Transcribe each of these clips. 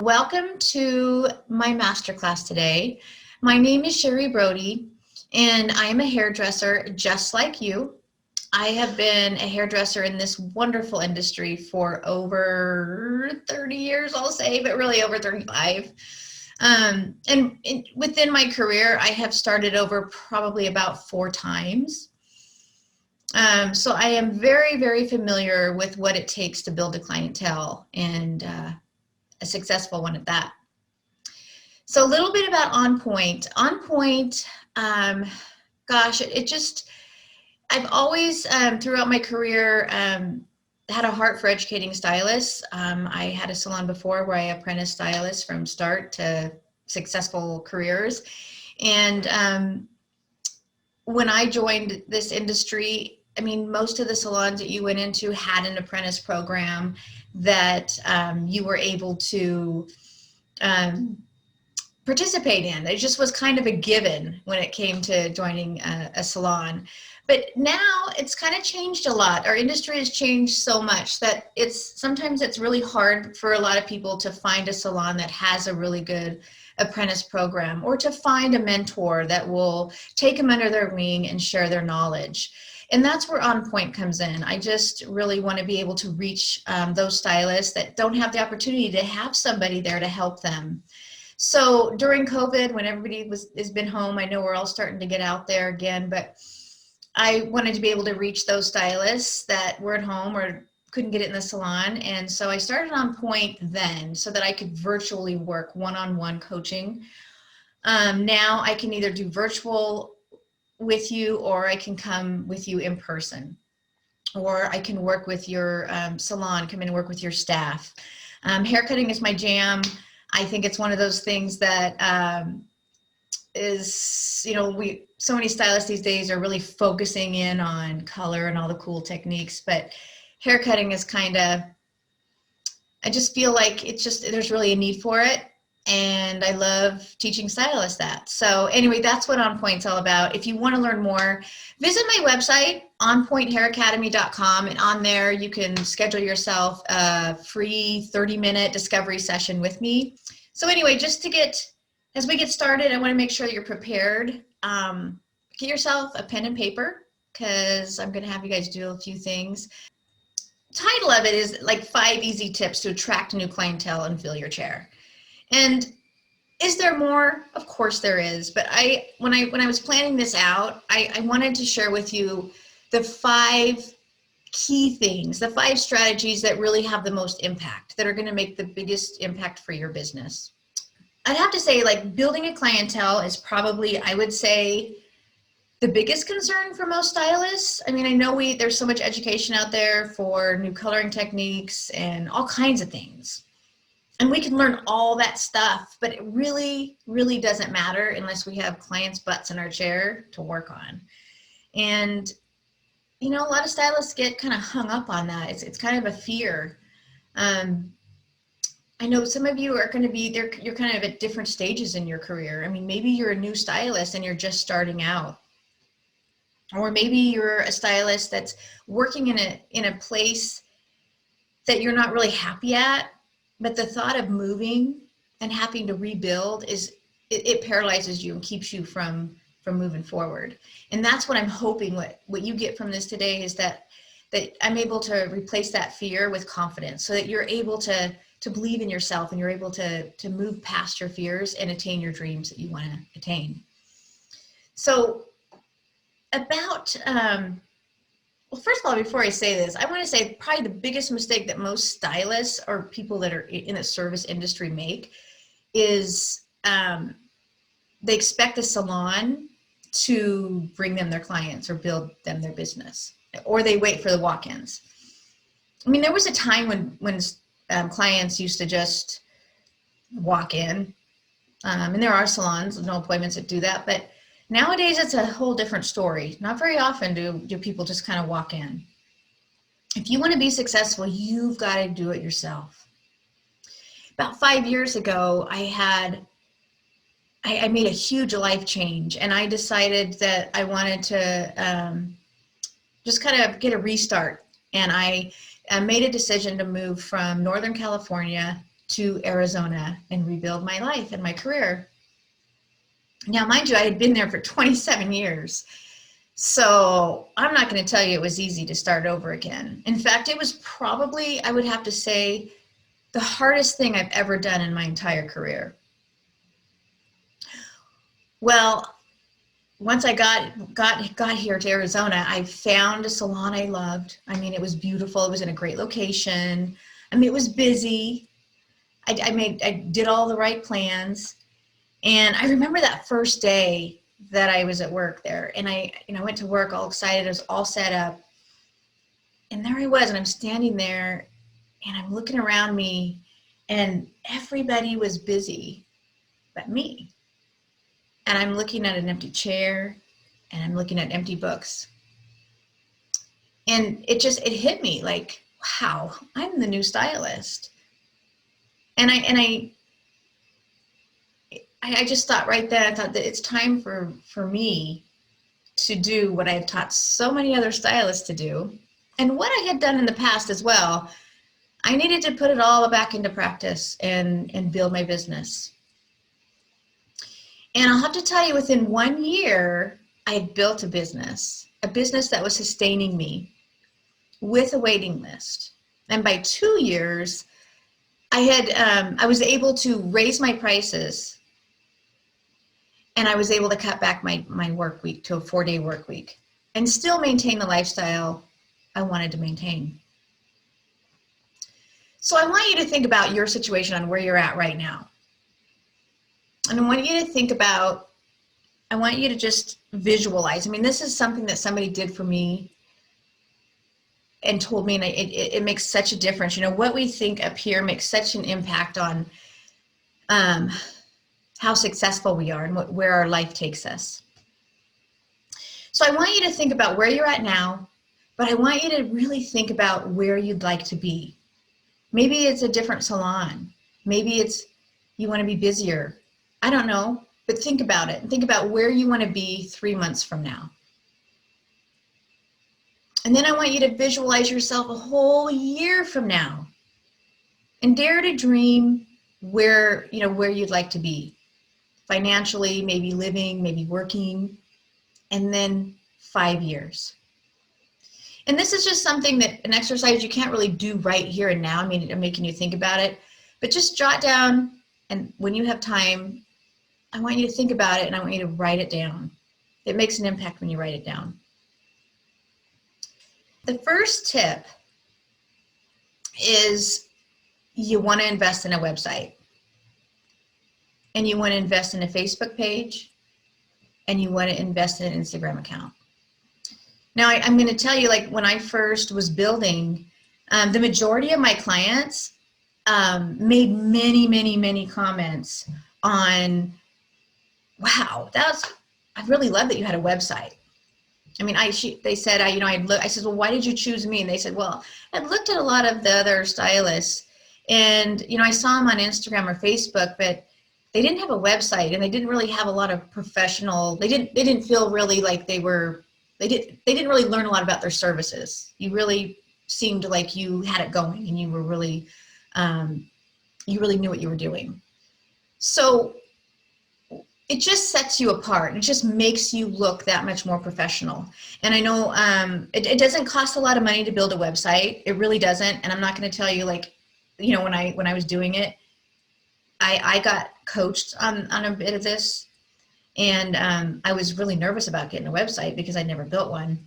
Welcome to my masterclass today. My name is Sherri Brodie, and I am a hairdresser just like you. I have been a hairdresser in this wonderful industry for over 30 years, I'll say, but really over 35. Within my career, I have started over probably about 4 times. So I am very, very familiar with what it takes to build a clientele and a successful one at that. So a little bit about On Point. On Point, gosh, I've always, throughout my career, had a heart for educating stylists. I had a salon before where I apprenticed stylists from start to successful careers. And when I joined this industry, I mean, most of the salons that you went into had an apprentice program that you were able to participate in. It just was kind of a given when it came to joining a salon. But now it's kind of changed a lot. Our industry has changed so much that sometimes it's really hard for a lot of people to find a salon that has a really good apprentice program, or to find a mentor that will take them under their wing and share their knowledge. And that's where On Point comes in. I just really want to be able to reach those stylists that don't have the opportunity to have somebody there to help them. So during COVID, when everybody has been home, I know we're all starting to get out there again, but I wanted to be able to reach those stylists that were at home or couldn't get it in the salon. And so I started On Point then so that I could virtually work one-on-one coaching. Now I can either do virtual with you, or I can come with you in person, or I can work with your salon, come in and work with your staff. Haircutting is my jam. I think it's one of those things that is, so many stylists these days are really focusing in on color and all the cool techniques, but haircutting is kind of, I just feel like there's really a need for it. And I love teaching stylists that. So anyway, that's what On Point's all about. If you want to learn more, visit my website, onpointhairacademy.com, and on there you can schedule yourself a free 30-minute discovery session with me. So anyway, as we get started, I want to make sure that you're prepared. Get yourself a pen and paper, because I'm going to have you guys do a few things. Title of it is like 5 easy tips to attract new clientele and fill your chair. And is there more? Of course there is. But when I was planning this out, I wanted to share with you the 5 key things, the 5 strategies that really have the most impact, that are going to make the biggest impact for your business. I'd have to say, like, building a clientele is probably, I would say, the biggest concern for most stylists. I mean, I know there's so much education out there for new coloring techniques and all kinds of things. And we can learn all that stuff, but it really, really doesn't matter unless we have clients' butts in our chair to work on. And, a lot of stylists get kind of hung up on that. It's kind of a fear. I know some of you are going to be there. You're kind of at different stages in your career. I mean, maybe you're a new stylist and you're just starting out. Or maybe you're a stylist that's working in a place that you're not really happy at. But the thought of moving and having to rebuild it paralyzes you and keeps you from moving forward. And that's what I'm hoping what you get from this today is that I'm able to replace that fear with confidence, so that you're able to believe in yourself, and you're able to move past your fears and attain your dreams that you want to attain. So about well, first of all, before I say this, I want to say probably the biggest mistake that most stylists or people that are in the service industry make is they expect a salon to bring them their clients or build them their business, or they wait for the walk-ins. I mean, there was a time when clients used to just walk in, and there are salons, no appointments that do that, but nowadays, it's a whole different story. Not very often do people just kind of walk in. If you want to be successful, you've got to do it yourself. About 5 years ago, I made a huge life change, and I decided that I wanted to just kind of get a restart. And I made a decision to move from Northern California to Arizona and rebuild my life and my career. Now, mind you, I had been there for 27 years. So I'm not going to tell you it was easy to start over again. In fact, it was probably, I would have to say, the hardest thing I've ever done in my entire career. Well, once I got here to Arizona, I found a salon I loved. I mean, it was beautiful. It was in a great location. I mean, it was busy. I did all the right plans. And I remember that first day that I was at work there, and I went to work all excited. I was all set up. And there I was, and I'm standing there and I'm looking around me, and everybody was busy but me. And I'm looking at an empty chair, and I'm looking at empty books. And it hit me like, wow, I'm the new stylist. And I just thought right then, I thought that it's time for me to do what I had taught so many other stylists to do, and what I had done in the past as well. I needed to put it all back into practice and build my business. And I'll have to tell you, within 1 year, I had built a business that was sustaining me with a waiting list. And by 2 years, I was able to raise my prices, and I was able to cut back my work week to a 4-day work week and still maintain the lifestyle I wanted to maintain. So I want you to think about your situation on where you're at right now. And I want you to just visualize. I mean, this is something that somebody did for me and told me, and it makes such a difference. You know, what we think up here makes such an impact on how successful we are and where our life takes us. So I want you to think about where you're at now, but I want you to really think about where you'd like to be. Maybe it's a different salon. Maybe it's you want to be busier. I don't know, but think about it. Think about where you want to be 3 months from now. And then I want you to visualize yourself a whole year from now, and dare to dream where you'd like to be financially, maybe living, maybe working, and then 5 years. And this is just something an exercise you can't really do right here and now. I mean, I'm making you think about it, but just jot down, and when you have time, I want you to think about it, and I want you to write it down. It makes an impact when you write it down. The first tip is you want to invest in a website, and you want to invest in a Facebook page, and you want to invest in an Instagram account. Now, I'm going to tell you, like when I first was building, the majority of my clients made many comments on, wow, I really love that you had a website. I mean, they said, I said, well, why did you choose me? And they said, well, I'd looked at a lot of the other stylists, and, I saw them on Instagram or Facebook, but they didn't have a website, and they didn't really have a lot of professional, they didn't feel really like they didn't really learn a lot about their services. You really seemed like you had it going, and you were really, you really knew what you were doing. So it just sets you apart. It just makes you look that much more professional. And I know it doesn't cost a lot of money to build a website. It really doesn't. And I'm not going to tell you, like, when I was doing it, I got coached on a bit of this. And I was really nervous about getting a website because I'd never built one.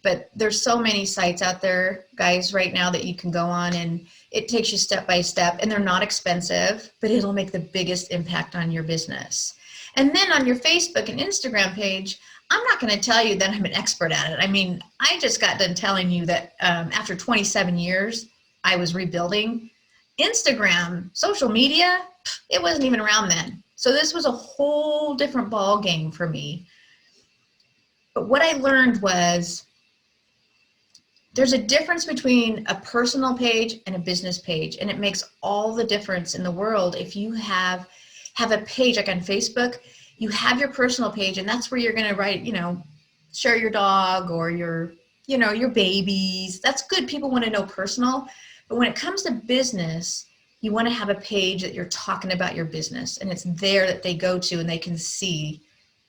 But there's so many sites out there, guys, right now that you can go on, and it takes you step by step, and they're not expensive, but it'll make the biggest impact on your business. And then on your Facebook and Instagram page, I'm not going to tell you that I'm an expert at it. I mean, I just got done telling you that after 27 years, I was rebuilding. Instagram, social media, it wasn't even around then. So this was a whole different ball game for me. But what I learned was there's a difference between a personal page and a business page, and it makes all the difference in the world. If you have a page like on Facebook, you have your personal page, and that's where you're going to write, share your dog or your babies. That's good. People want to know personal. But when it comes to business, You want to have a page that you're talking about your business, and it's there that they go to and they can see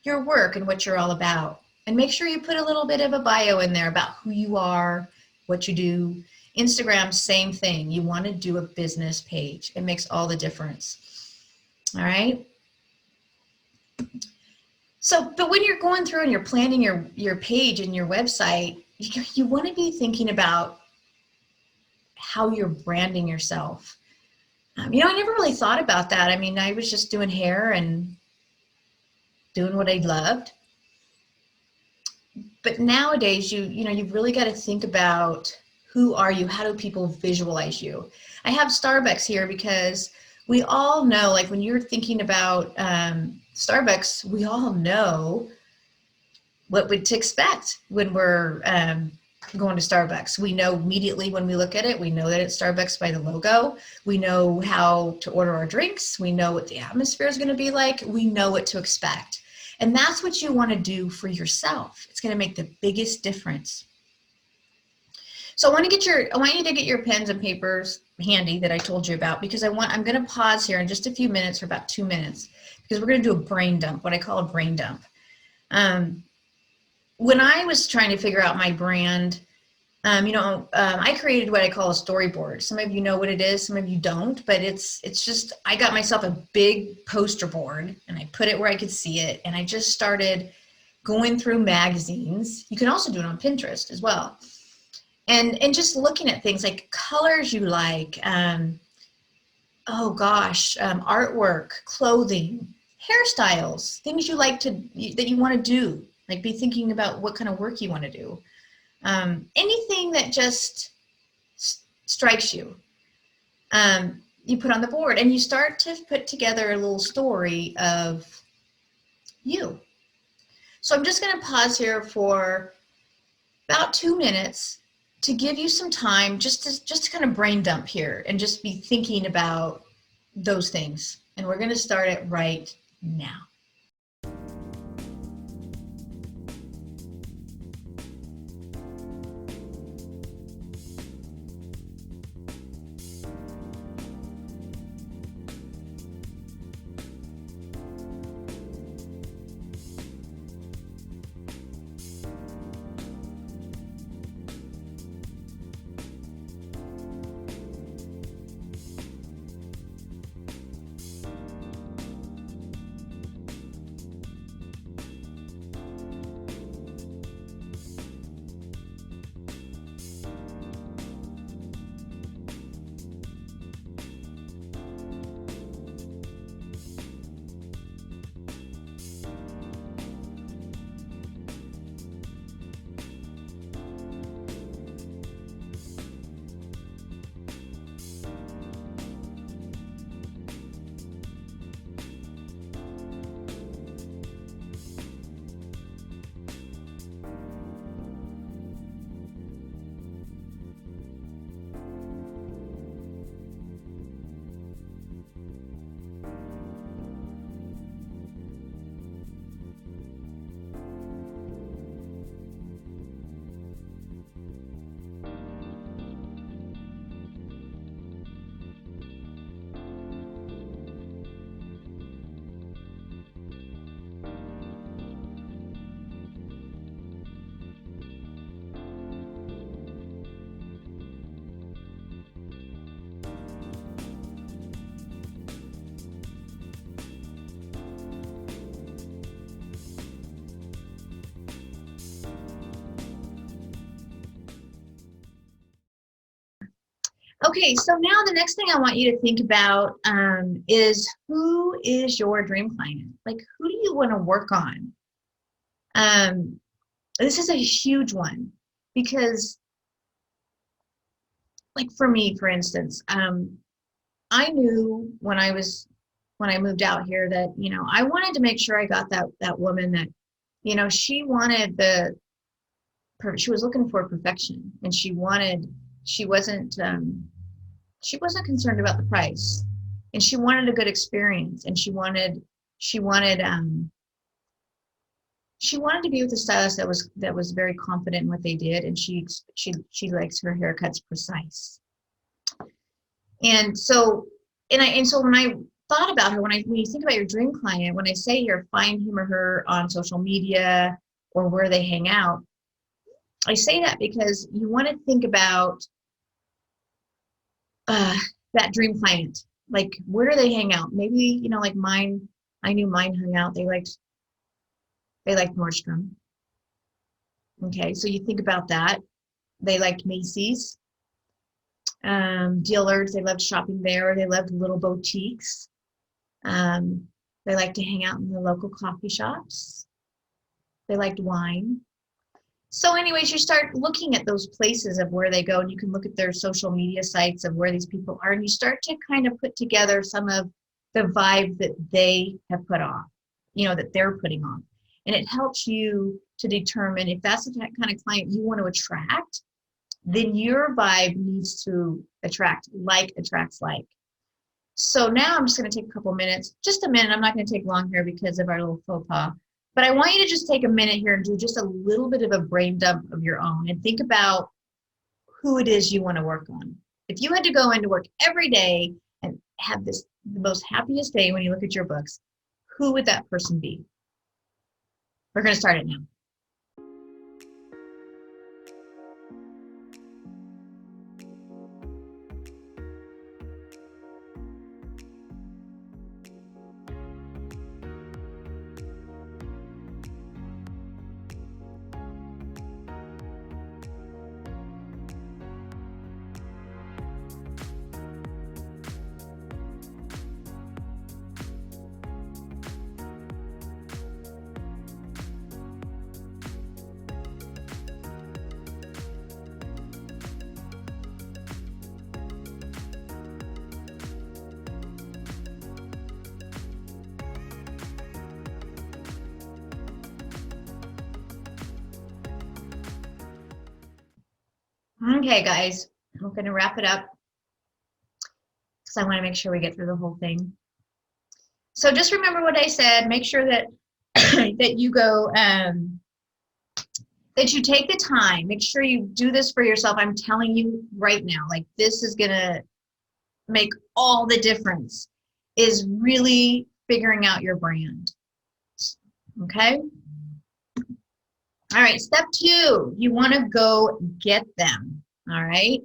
your work and what you're all about. And make sure you put a little bit of a bio in there about who you are, what you do. Instagram, same thing. You want to do a business page. It makes all the difference. All right. So, but when you're going through and you're planning your page and your website, you want to be thinking about how you're branding yourself. You know, I never really thought about that. I mean, I was just doing hair and doing what I loved. But nowadays, you know, you've really got to think about who are you? How do people visualize you? I have Starbucks here because we all know, like when you're thinking about Starbucks, we all know what to expect when we're going to Starbucks. We know immediately when we look at it, we know that it's Starbucks by the logo. We know how to order our drinks. We know what the atmosphere is going to be like. We know what to expect. And that's what you want to do for yourself. It's going to make the biggest difference. So I want you to get your pens and papers handy that I told you about, because I'm going to pause here in just a few minutes, for about 2 minutes, because we're going to do a brain dump, what I call a brain dump. When I was trying to figure out my brand, I created what I call a storyboard. Some of you know what it is, some of you don't, but it's just, I got myself a big poster board and I put it where I could see it. And I just started going through magazines. You can also do it on Pinterest as well. And just looking at things like colors you like, artwork, clothing, hairstyles, things you like that you want to do. Like be thinking about what kind of work you want to do. Anything that just strikes you, you put on the board and you start to put together a little story of you. So I'm just going to pause here for about 2 minutes to give you some time just to kind of brain dump here and just be thinking about those things. And we're going to start it right now. Okay, so now the next thing I want you to think about is, who is your dream client? Like, who do you want to work on? This is a huge one because, like for me, for instance, I knew when I moved out here that, you know, I wanted to make sure I got that woman that, you know, she was looking for perfection, and she wasn't concerned about the price, and she wanted a good experience, and she wanted to be with a stylist that was very confident in what they did, and she likes her haircuts precise. And so And so when I thought about her, when you think about your dream client, when I say here, find him or her on social media or where they hang out, I say that because you want to think about that dream client. Like, where do they hang out? Maybe, you know, like mine, I knew mine hung out. They liked Nordstrom. Okay, so you think about that. They liked Macy's, Dillard's. They loved shopping there. They loved little boutiques. They liked to hang out in the local coffee shops. They liked wine. So anyways, you start looking at those places of where they go, and you can look at their social media sites of where these people are, and you start to kind of put together some of the vibe that they have put on, you know, that they're putting on. And it helps you to determine if that's the kind of client you want to attract, then your vibe needs to attract. Like attracts like. So now I'm just going to take a couple minutes, just a minute. I'm not going to take long here because of our little faux pas. But I want you to just take a minute here and do just a little bit of a brain dump of your own and think about who it is you want to work on. If you had to go into work every day and have the most happiest day when you look at your books, who would that person be? We're going to start it now. Okay, guys, I'm going to wrap it up because I want to make sure we get through the whole thing. So just remember what I said. Make sure that that you go, that you take the time. Make sure you do this for yourself. I'm telling you right now, like this is going to make all the difference, is really figuring out your brand. Okay? All right, step 2, you want to go get them. All right?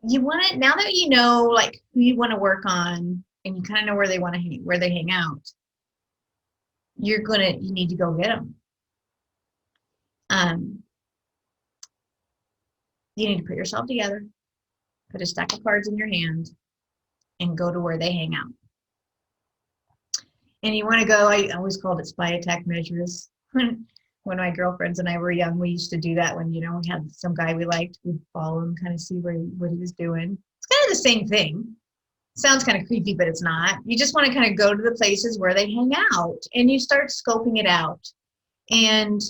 You want to, now that you know like who you want to work on and you kind of know where they want to hang, where they hang out, you need to go get them. You need to put yourself together, put a stack of cards in your hand, and go to where they hang out. And you want to go, I always called it spy attack measures. When my girlfriends and I were young, we used to do that when, you know, we had some guy we liked, we'd follow him, kind of see what he was doing. It's kind of the same thing. Sounds kind of creepy, but it's not. You just want to kind of go to the places where they hang out and you start scoping it out. And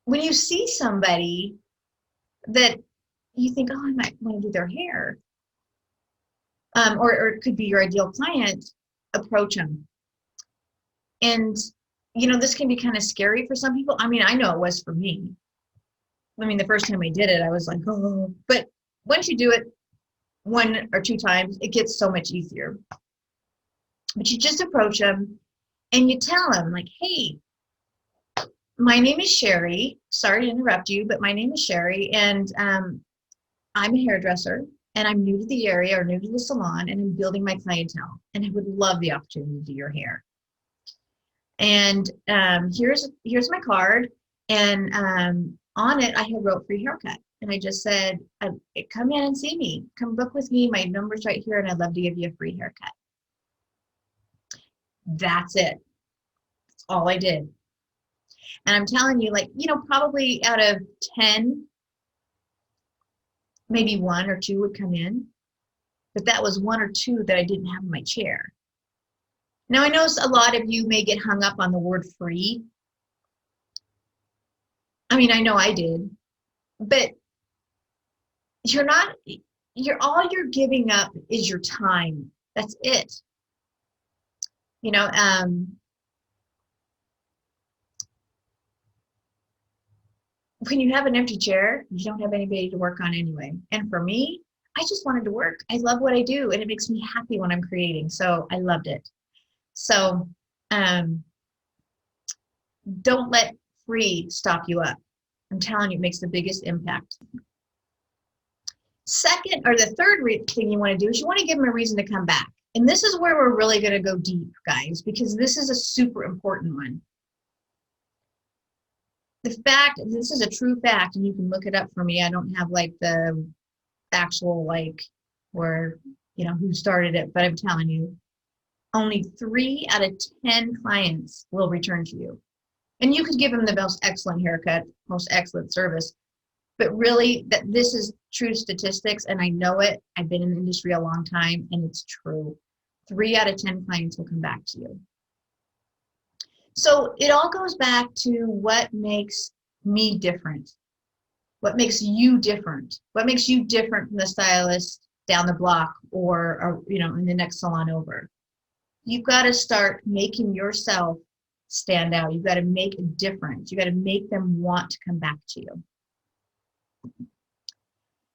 when you see somebody that you think, oh, I might want to do their hair, or it could be your ideal client, approach them. And, you know, this can be kind of scary for some people. I mean, I know it was for me. I mean, the first time I did it, I was like, oh, but once you do it 1 or 2 times, it gets so much easier. But you just approach them and you tell them like, hey, my name is Sherri. Sorry to interrupt you, but my name is Sherri, and I'm a hairdresser, and I'm new to the area or new to the salon, and I'm building my clientele, and I would love the opportunity to do your hair. And here's my card, and on it I had wrote free haircut, and I just said, come in and see me, come book with me, my number's right here, and I'd love to give you a free haircut. That's it. That's all I did. And I'm telling you, like, you know, probably out of 10, maybe 1 or 2 would come in, but that was 1 or 2 that I didn't have in my chair. Now, I know a lot of you may get hung up on the word free. I mean, I know I did, but all you're giving up is your time. That's it. You know, when you have an empty chair, you don't have anybody to work on anyway. And for me, I just wanted to work. I love what I do, and it makes me happy when I'm creating. So I loved it. So um, don't let free stop you up. I'm telling you, it makes the biggest impact. Second, or the third thing you want to do is you want to give them a reason to come back. And this is where we're really going to go deep, guys, because this is a super important one. The fact, this is a true fact, and you can look it up for me. I don't have like the actual like where, you know, who started it, but I'm telling you, only 3 out of 10 clients will return to you. And you could give them the most excellent haircut, most excellent service, but really that this is true statistics, and I know it. I've been in the industry a long time, and it's true. 3 out of 10 clients will come back to you. So it all goes back to what makes me different. What makes you different? What makes you different from the stylist down the block or you know, in the next salon over? You've got to start making yourself stand out. You've got to make a difference. You got to make them want to come back to you.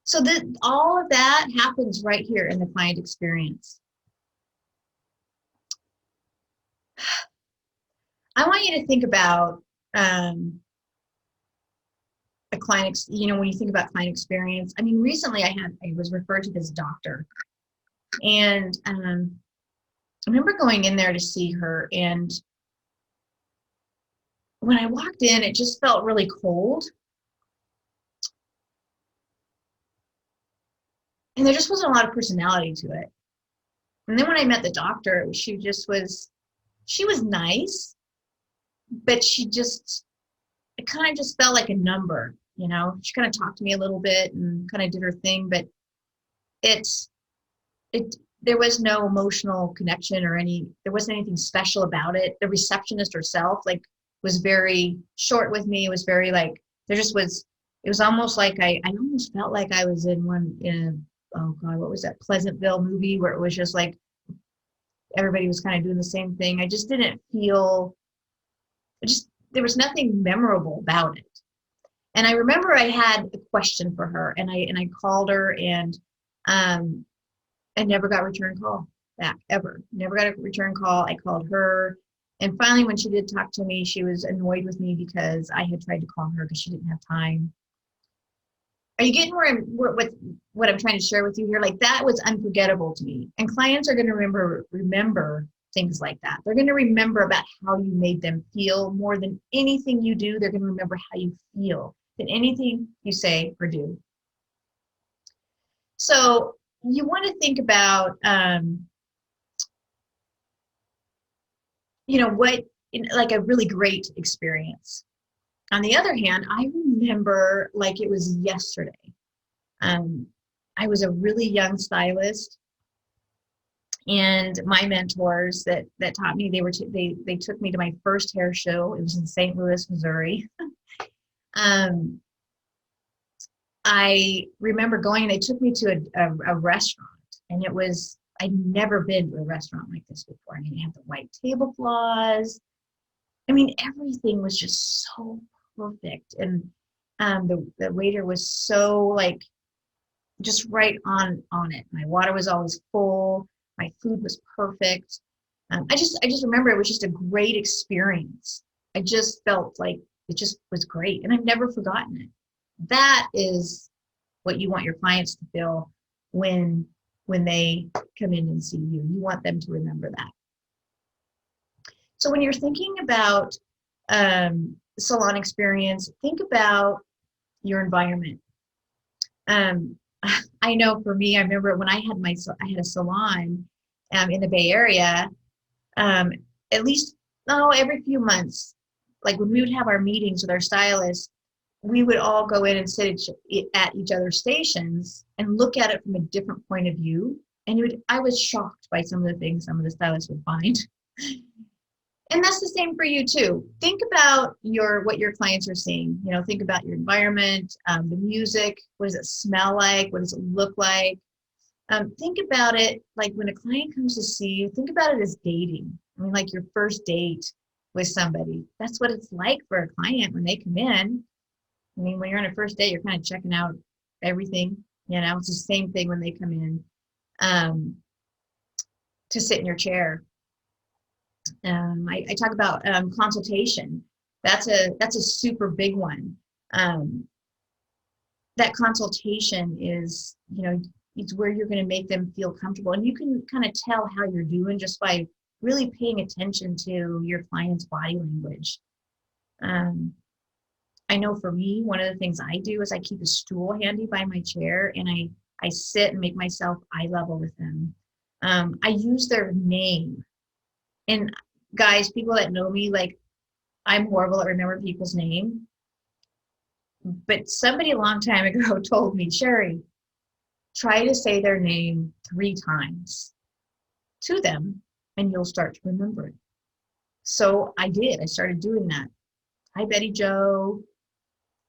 So that all of that happens right here in the client experience. I want you to think about a client, you know, when you think about client experience. I mean, recently I was referred to this doctor, and I remember going in there to see her, and when I walked in, it just felt really cold. And there just wasn't a lot of personality to it. And then when I met the doctor, she was nice, but it kind of just felt like a number, you know. She kind of talked to me a little bit and kind of did her thing, but there was no emotional connection there wasn't anything special about it. The receptionist herself, like, was very short with me. It was very like, it was almost like I almost felt like I was in oh God, what was that Pleasantville movie where it was just like everybody was kind of doing the same thing. I just didn't feel, there was nothing memorable about it. And I remember I had a question for her, and I called her, and I never got a return call back, ever. Never got a return call. I called her, and finally when she did talk to me, she was annoyed with me because I had tried to call her because she didn't have time. Are you getting what I'm trying to share with you here? Like, that was unforgettable to me. And clients are going to remember things like that. They're going to remember about how you made them feel more than anything you do. They're going to remember how you feel than anything you say or do. So you want to think about, you know, like a really great experience. On the other hand, I remember like it was yesterday. I was a really young stylist, and my mentors that taught me, they took me to my first hair show. It was in St. Louis, Missouri. I remember going, and they took me to a restaurant, and I'd never been to a restaurant like this before. I mean, it had the white tablecloths. I mean, everything was just so perfect, and the waiter was so like just right on it. My water was always full. My food was perfect. I just remember it was just a great experience. I just felt like it just was great, and I've never forgotten it. That is what you want your clients to feel when they come in and see you. You want them to remember that. So when you're thinking about salon experience, think about your environment. I know for me, I remember when I had a salon in the Bay Area, at least every few months, like when we would have our meetings with our stylists, we would all go in and sit at each other's stations and look at it from a different point of view. And I was shocked by some of the things some of the stylists would find. And that's the same for you too. Think about what your clients are seeing. You know, think about your environment, the music. What does it smell like? What does it look like? Think about it like when a client comes to see you, think about it as dating. I mean, like your first date with somebody. That's what it's like for a client when they come in. I mean, when you're on a first date, you're kind of checking out everything. You know, it's the same thing when they come in to sit in your chair. I talk about consultation. That's a super big one. That consultation is, you know, it's where you're going to make them feel comfortable, and you can kind of tell how you're doing just by really paying attention to your client's body language. I know for me, one of the things I do is I keep a stool handy by my chair, and I sit and make myself eye level with them. I use their name. And guys, people that know me, like, I'm horrible at remembering people's name. But somebody a long time ago told me, Sherri, try to say their name 3 times to them, and you'll start to remember it. So I did. I started doing that. Hi, Betty Jo.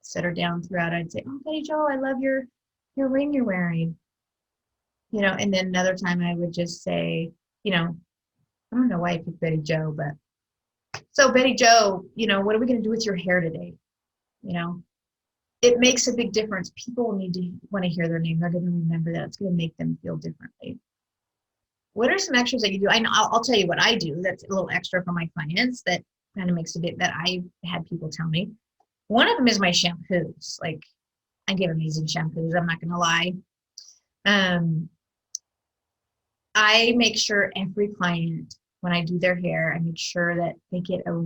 Set her down throughout. I'd say, oh, Betty Jo, I love your ring you're wearing. You know, and then another time I would just say, you know, I don't know why I picked Betty Jo, but so Betty Jo, you know, what are we going to do with your hair today? You know, it makes a big difference. People need to want to hear their name. They're going to remember that. It's going to make them feel differently. What are some extras that you do? I'll tell you what I do. That's a little extra for my clients that kind of makes a bit that I had people tell me. One of them is my shampoos. Like, I give amazing shampoos. I'm not going to lie. I make sure every client, when I do their hair, I make sure that they get a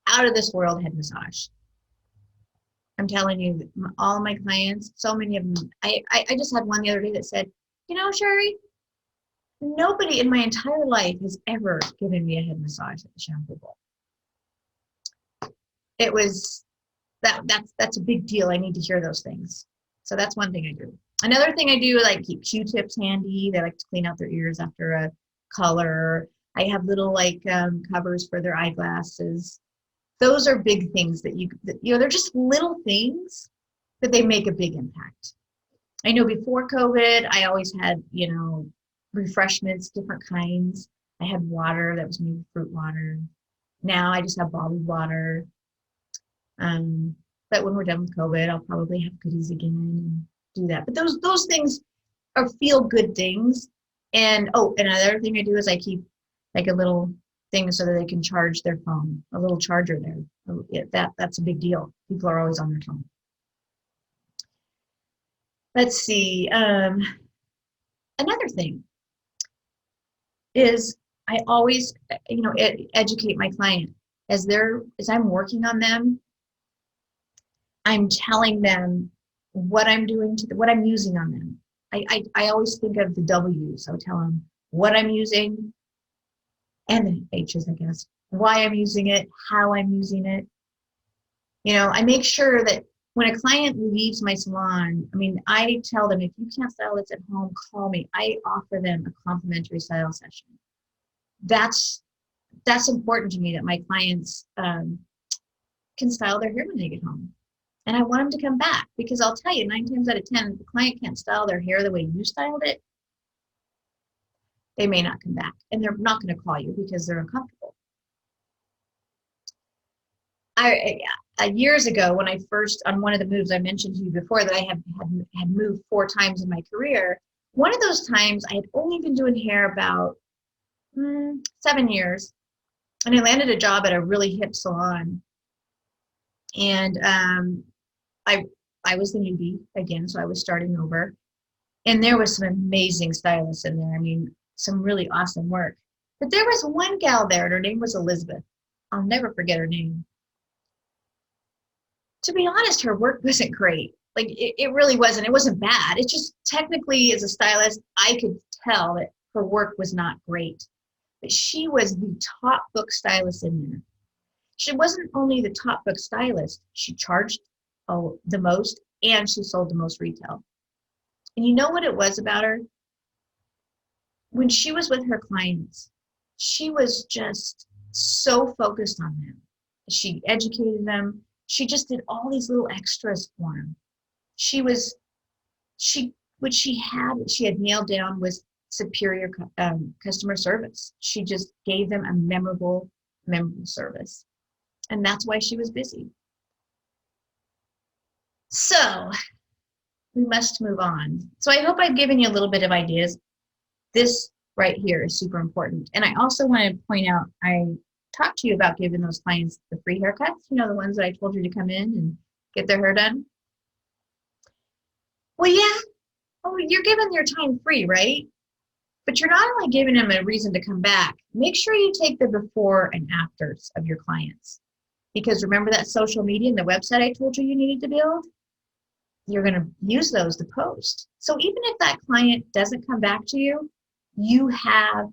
out of this world head massage. I'm telling you, all my clients, so many of them, I just had one the other day that said, you know, Sherri, nobody in my entire life has ever given me a head massage at the shampoo bowl. It was, that's a big deal. I need to hear those things. So that's one thing I do. Another thing I do, like, keep Q-tips handy. They like to clean out their ears after a color. I have little like covers for their eyeglasses. Those are big things that you know, they're just little things, but they make a big impact. I know before COVID, I always had, you know, refreshments, different kinds. I had water that was maybe fruit water. Now I just have bottled water. But when we're done with COVID, I'll probably have goodies again and do that. But those things are feel good things. And another thing I do is I keep like a little thing so that they can charge their phone, a little charger there. That's a big deal. People are always on their phone. Let's see. Another thing is I always, you know, educate my client as I'm working on them. I'm telling them what I'm doing what I'm using on them. I always think of the W's. I would tell them what I'm using, and the H's, I guess, why I'm using it, how I'm using it. You know, I make sure that when a client leaves my salon, I mean, I tell them, if you can't style this at home, call me. I offer them a complimentary style session. That's important to me, that my clients can style their hair when they get home. And I want them to come back, because I'll tell you, 9 times out of 10, if the client can't style their hair the way you styled it, they may not come back, and they're not going to call you because they're uncomfortable. Years ago, when I first, on one of the moves I mentioned to you before, that I had moved 4 times in my career, one of those times I had only been doing hair about 7 years, and I landed a job at a really hip salon. And I was the newbie again, so I was starting over. And there was some amazing stylists in there. I mean, some really awesome work. But there was one gal there, and her name was Elizabeth. I'll never forget her name. To be honest, her work wasn't great. Like, it really wasn't. It wasn't bad. It just, technically, as a stylist, I could tell that her work was not great. But she was the top book stylist in there. She wasn't only the top book stylist, she charged the most, and she sold the most retail. And you know what it was about her? When she was with her clients, she was just so focused on them. She educated them. She just did all these little extras for them. What she had nailed down was superior customer service. She just gave them a memorable service. And that's why she was busy. So we must move on. So I hope I've given you a little bit of ideas. This right here is super important. And I also want to point out, I talked to you about giving those clients the free haircuts, the ones that I told you to come in and get their hair done. Well, yeah, you're giving your time free, right? But you're not only giving them a reason to come back. Make sure you take the before and afters of your clients. Because remember that social media and the website I told you needed to build? You're going to use those to post. So even if that client doesn't come back to you, you have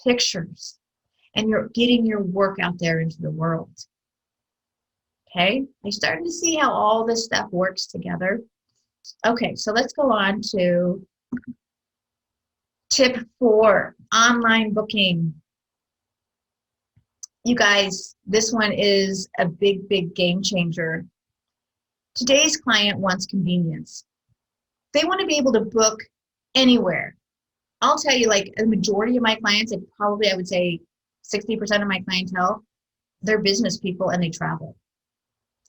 pictures and you're getting your work out there into the world. Okay, are you starting to see how all this stuff works together? Okay, so let's go on to tip 4, online booking. You guys, this one is a big, big game changer. Today's client wants convenience. They want to be able to book anywhere. I'll tell you, like a majority of my clients, and probably I would say 60% of my clientele, they're business people and they travel.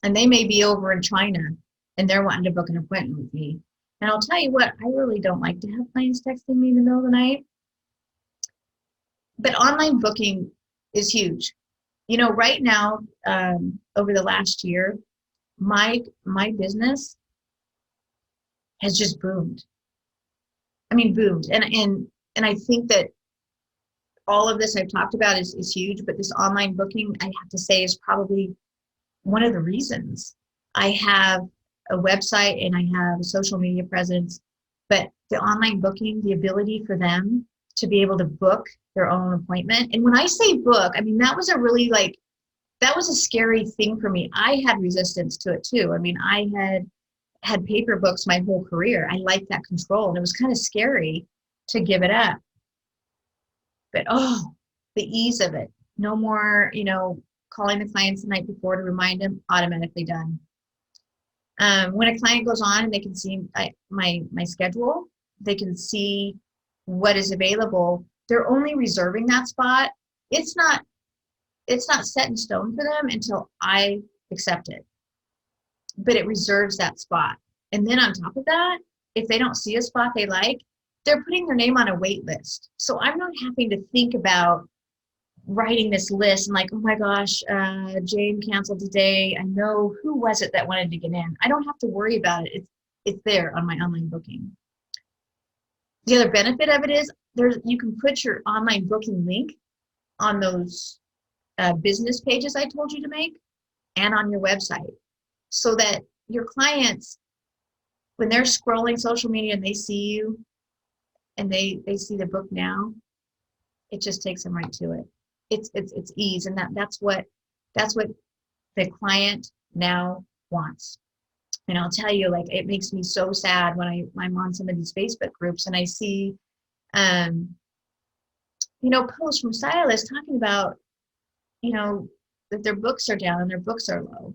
And they may be over in China and they're wanting to book an appointment with me. And I'll tell you what, I really don't like to have clients texting me in the middle of the night. But online booking is huge. Right now, over the last year, my business has just boomed. I mean, boomed. And I think that all of this I've talked about is huge, but this online booking, I have to say, is probably one of the reasons. I have a website and I have a social media presence, but the online booking, the ability for them to be able to book their own appointment. And when I say book, I mean, that was a scary thing for me. I had resistance to it too. I mean, I had paper books my whole career. I liked that control and it was kind of scary to give it up. But the ease of it. No more, calling the clients the night before to remind them, automatically done. When a client goes on and they can see my schedule, they can see what is available. They're only reserving that spot. It's not set in stone for them until I accept it. But it reserves that spot. And then on top of that, if they don't see a spot they like, they're putting their name on a wait list. So I'm not having to think about writing this list and like, oh my gosh, Jane canceled today. I know, who was it that wanted to get in? I don't have to worry about it. It's there on my online booking. The other benefit of it is you can put your online booking link on those business pages I told you to make and on your website, so that your clients, when they're scrolling social media and they see you and they see the book now, it just takes them right to it. It's ease, and that's what the client now wants. And I'll tell you, like, it makes me so sad when I'm on some of these Facebook groups and I see posts from stylists talking about that their books are down and their books are low.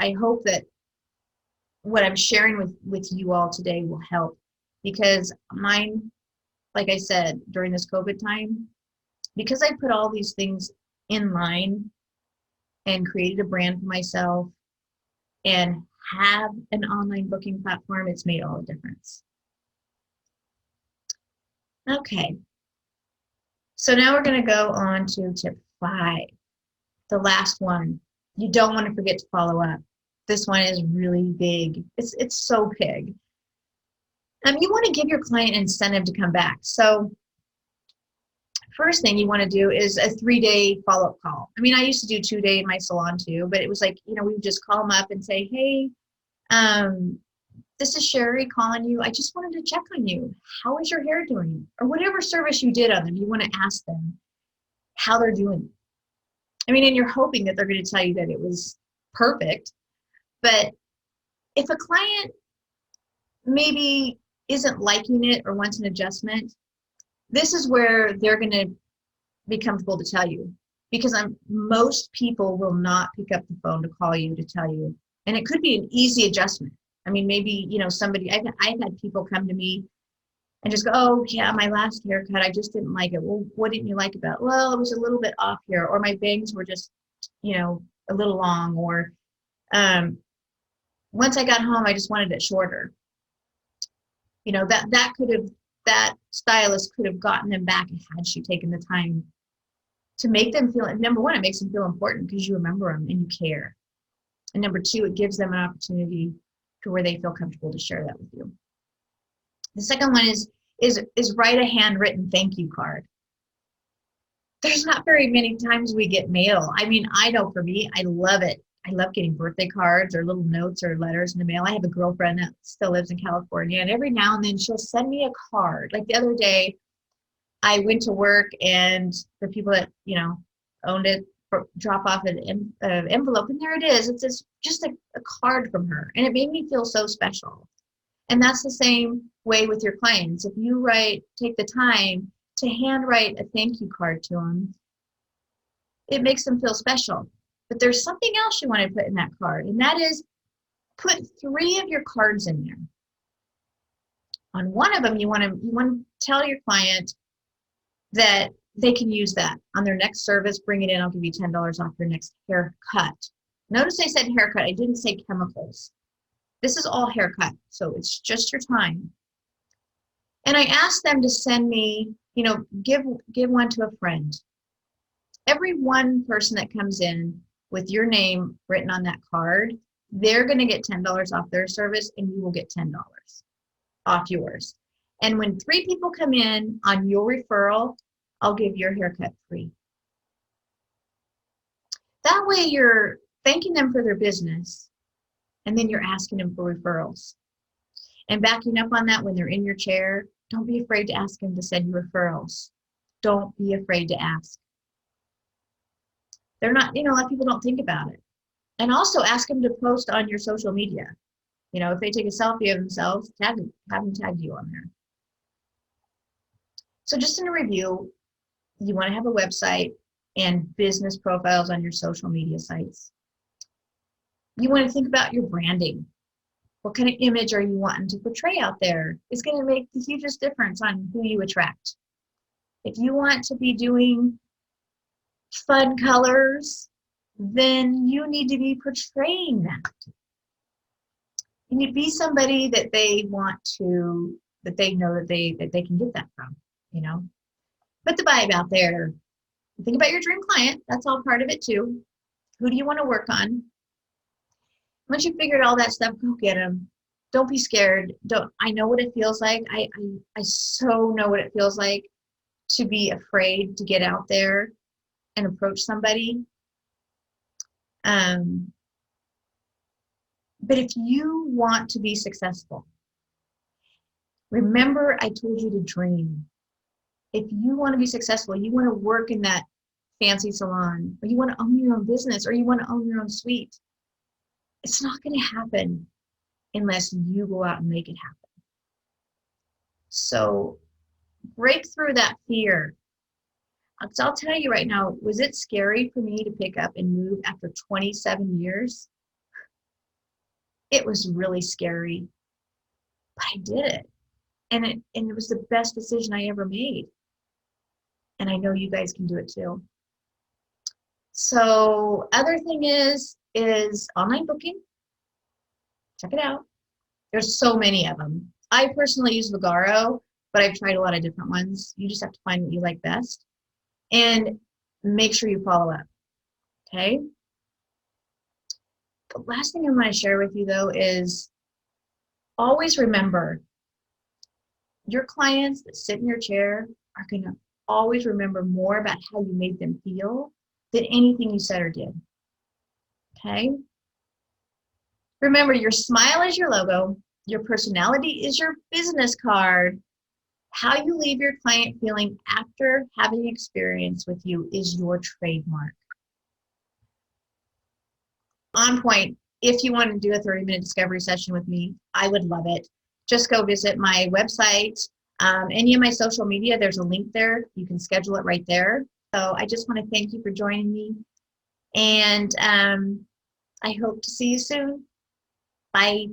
I hope that what I'm sharing with you all today will help, because mine, like I said, during this COVID time, because I put all these things in line and created a brand for myself and have an online booking platform, it's made all the difference. Okay. So now we're going to go on to tip 5, the last one. You don't want to forget to follow up. This one is really big. It's so big. You want to give your client an incentive to come back. So first thing you want to do is a 3-day follow-up call. I mean, I used to do 2-day in my salon too, but it was like, we would just call them up and say, hey, this is Sherri calling you. I just wanted to check on you. How is your hair doing? Or whatever service you did on them, you want to ask them how they're doing. I mean, and you're hoping that they're going to tell you that it was perfect. But if a client maybe isn't liking it or wants an adjustment, this is where they're going to be comfortable to tell you, because most people will not pick up the phone to call you to tell you. And it could be an easy adjustment. I mean, maybe, somebody, I've had people come to me and just go, oh yeah, my last haircut, I just didn't like it. Well, what didn't you like about it? Well, it was a little bit off here, or my bangs were just, a little long, or, once I got home, I just wanted it shorter. You know, that stylist could have gotten them back had she taken the time to make them feel, number one, it makes them feel important because you remember them and you care. And number two, it gives them an opportunity to where they feel comfortable to share that with you. The second one is write a handwritten thank you card. There's not very many times we get mail. I mean, I know for me, I love it. I love getting birthday cards or little notes or letters in the mail. I have a girlfriend that still lives in California, and every now and then she'll send me a card. Like the other day, I went to work and the people that, you know, owned it drop off an envelope, and there it is. It's just a card from her, and it made me feel so special. And that's the same way with your clients. If you take the time to handwrite a thank you card to them, it makes them feel special. But there's something else you want to put in that card, and that is put 3 of your cards in there. On one of them, you want to tell your client that they can use that on their next service. Bring it in. I'll give you $10 off your next haircut. Notice I said haircut. I didn't say chemicals. This is all haircut, so it's just your time. And I asked them to send me, you know, give one to a friend. Every one person that comes in with your name written on that card, they're going to get $10 off their service, and you will get $10 off yours. And when 3 people come in on your referral, I'll give your haircut free. That way you're thanking them for their business, and then you're asking them for referrals. And backing up on that, when they're in your chair, don't be afraid to ask them to send you referrals. Don't be afraid to ask. They're not, you know, a lot of people don't think about it. And also ask them to post on your social media. You know, if they take a selfie of themselves, have them tag you on there. So just in a review, you want to have a website and business profiles on your social media sites. You want to think about your branding. What kind of image are you wanting to portray out there? It's going to make the hugest difference on who you attract. If you want to be doing fun colors, then you need to be portraying that. You need to be somebody that they want to, that they know that they can get that from, you know. Put the vibe out there. Think about your dream client. That's all part of it too. Who do you want to work on? Once you've figured all that stuff, go get them. Don't be scared. I know what it feels like. I so know what it feels like to be afraid to get out there and approach somebody. But if you want to be successful, remember I told you to dream. If you want to be successful, you want to work in that fancy salon, or you want to own your own business, or you want to own your own suite, it's not going to happen unless you go out and make it happen. So break through that fear. So I'll tell you right now, was it scary for me to pick up and move after 27 years? It was really scary, but I did it. And it was the best decision I ever made. And I know you guys can do it too. So other thing is online booking. Check it out. There's so many of them. I personally use Vagaro, but I've tried a lot of different ones. You just have to find what you like best. And make sure you follow up, okay? The last thing I want to share with you, though, is always remember your clients that sit in your chair are going to always remember more about how you made them feel than anything you said or did, okay? Remember, your smile is your logo. Your personality is your business card. How you leave your client feeling after having experience with you is your trademark. On point, if you want to do a 30-minute discovery session with me, I would love it. Just go visit my website, any of my social media, there's a link there. You can schedule it right there. So I just want to thank you for joining me. And I hope to see you soon. Bye.